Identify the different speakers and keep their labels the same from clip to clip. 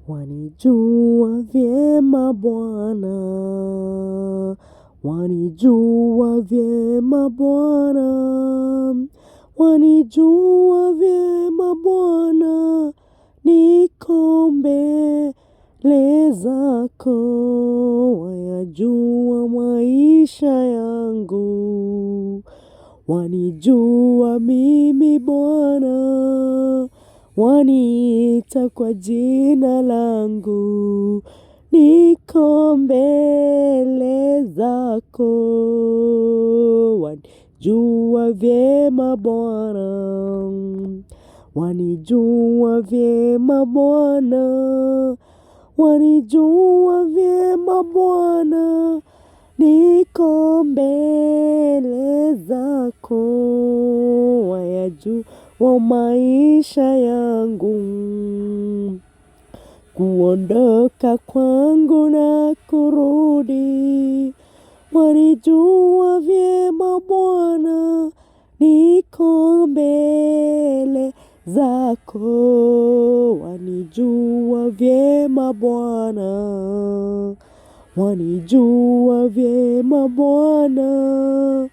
Speaker 1: Wanijua vyema Bwana, wanijua vyema Bwana, wanijua vyema Bwana, niko mbele zako, wayajua maisha yangu, wanijua mimi Bwana, waniita kwa jina langu, niko mbele zako, wanijua vyema Bwana, wanijua vyema Bwana, wanijua vyema Bwana, niko mbele zako, wayajua maisha yangu, kuondoka kwangu na kurudi, wanijua vyema Bwana, niko mbele zako, wanijua vyema Bwana, wanijua vyema Bwana,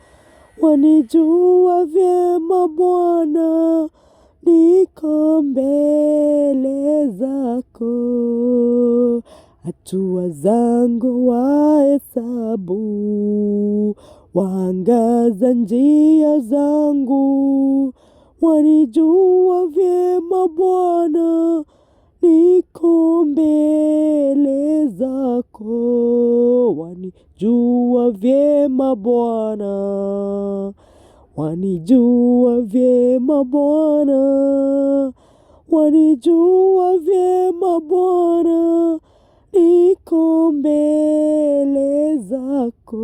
Speaker 1: wanijua vyema Bwana, niko mbele zako, hatua zangu wahesabu, waangaza njia zangu, wanijua vyema Bwana, niko mbele zako, wanijua vyema Bwana, wanijua vyema Bwana, wanijua vyema Bwana, niko mbele zako.